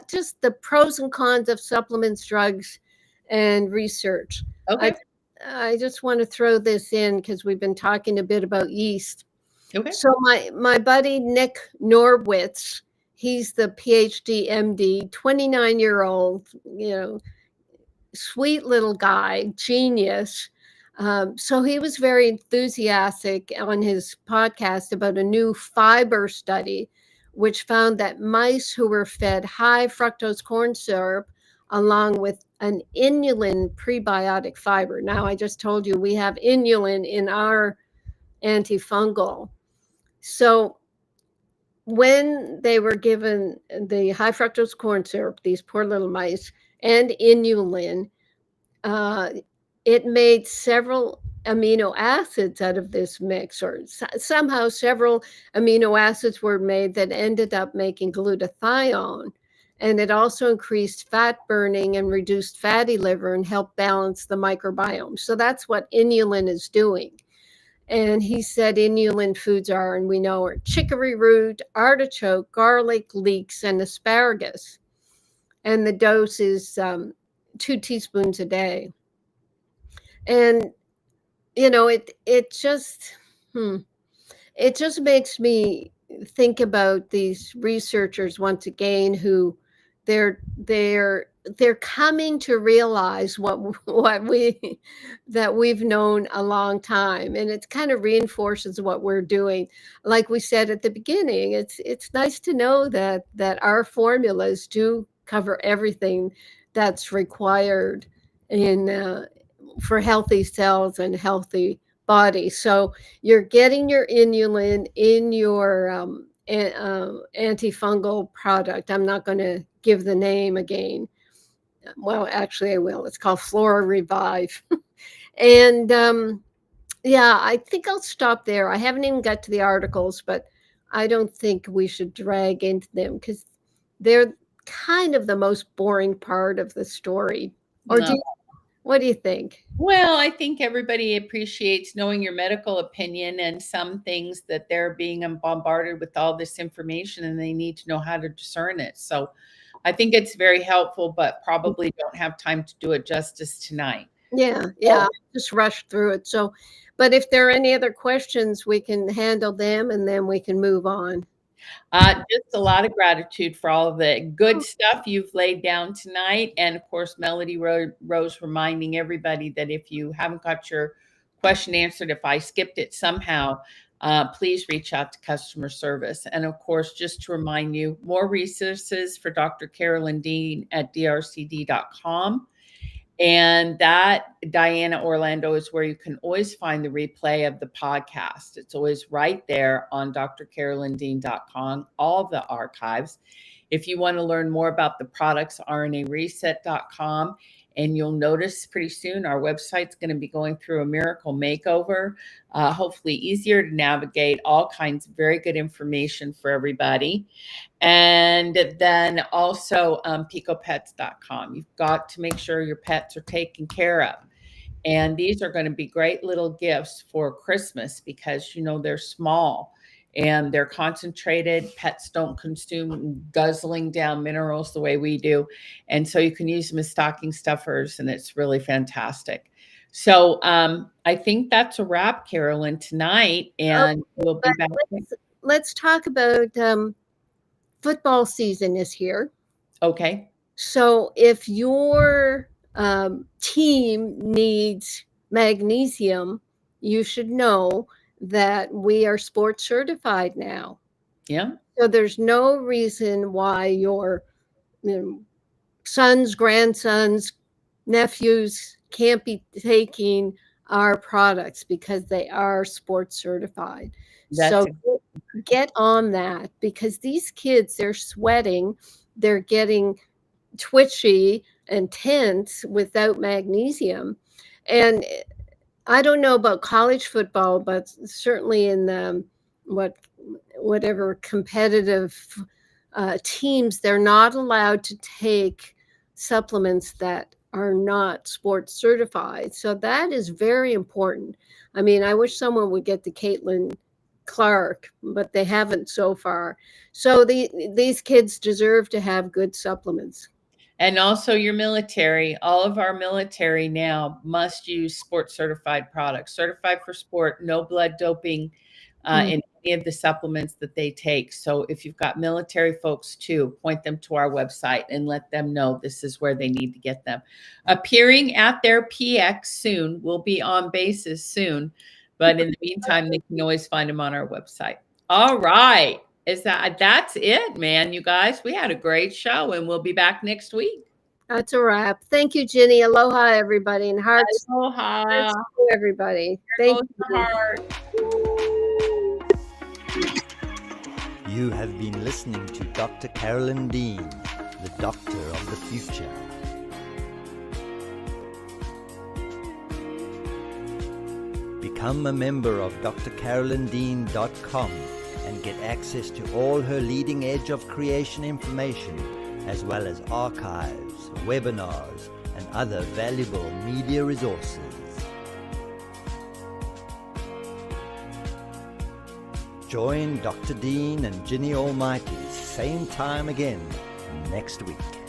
just the pros and cons of supplements, drugs, and research. Okay. I just want to throw this in because we've been talking a bit about yeast. Okay. So my buddy Nick Norwitz, he's the PhD MD, 29-year-old, sweet little guy, genius. So he was very enthusiastic on his podcast about a new fiber study, which found that mice who were fed high fructose corn syrup along with an inulin prebiotic fiber. Now, I just told you we have inulin in our antifungal. So when they were given the high fructose corn syrup, these poor little mice, and inulin, it made several amino acids out of this mix, or somehow several amino acids were made that ended up making glutathione. And it also increased fat burning and reduced fatty liver and helped balance the microbiome. So that's what inulin is doing. And he said inulin foods are, and we know, are chicory root, artichoke, garlic, leeks, and asparagus. And the dose is 2 teaspoons a day. And it just makes me think about these researchers once again, who they're coming to realize what we've known a long time, and it kind of reinforces what we're doing. Like we said at the beginning, it's nice to know that our formulas do cover everything that's required in for healthy cells and healthy body. So you're getting your inulin in your antifungal product. I'm not going to give the name again. Well, actually, I will. It's called Flora Revive. And yeah, I think I'll stop there. I haven't even got to the articles, but I don't think we should drag into them because they're kind of the most boring part of the story. Or No. what do you think? Well, I think everybody appreciates knowing your medical opinion, and some things that they're being bombarded with all this information and they need to know how to discern it. So I think it's very helpful, but probably don't have time to do it justice tonight. Yeah, So, just rushed through it. So, but if there are any other questions, we can handle them and then we can move on. just a lot of gratitude for all of the good stuff you've laid down tonight. And of course, Melody Rose reminding everybody that if you haven't got your question answered, if I skipped it somehow, please reach out to customer service. And of course, just to remind you, more resources for Dr. Carolyn Dean at drcd.com. And that, Diana Orlando, is where you can always find the replay of the podcast. It's always right there on drcarolyndean.com, all the archives. If you want to learn more about the products, rnareset.com. And you'll notice pretty soon our website's going to be going through a miracle makeover, hopefully easier to navigate, all kinds of very good information for everybody. And then also picopets.com. You've got to make sure your pets are taken care of. And these are going to be great little gifts for Christmas because, they're small and they're concentrated. Pets don't consume guzzling down minerals the way we do. And so you can use them as stocking stuffers, and it's really fantastic. So I think that's a wrap, Carolyn, tonight. And we'll be back. Let's talk about football season is here. Okay. So if your team needs magnesium, you should know that we are sports certified now. Yeah. So there's no reason why your sons, grandsons, nephews can't be taking our products because they are sports certified. So get on that, because these kids, they're sweating, they're getting twitchy and tense without magnesium. And I don't know about college football, but certainly in the whatever competitive teams, they're not allowed to take supplements that are not sports certified. So that is very important. I mean, I wish someone would get to Caitlin Clark, but they haven't so far. So these kids deserve to have good supplements. And also your military. All of our military now must use sports certified products. Certified for sport, no blood doping in any of the supplements that they take. So if you've got military folks too, point them to our website and let them know this is where they need to get them. Appearing at their PX soon. We'll be on basis soon. But in the meantime, they can always find them on our website. All right. That's it, man, you guys. We had a great show, and we'll be back next week. That's a wrap. Thank you, Ginny. Aloha, everybody, and hearts. Aloha. Hearts to everybody. There Thank goes the you. heart. You have been listening to Dr. Carolyn Dean, the doctor of the future. Become a member of drcarolyndean.com and get access to all her leading edge of creation information, as well as archives, webinars, and other valuable media resources. Join Dr. Dean and Ginny Almighty same time again next week.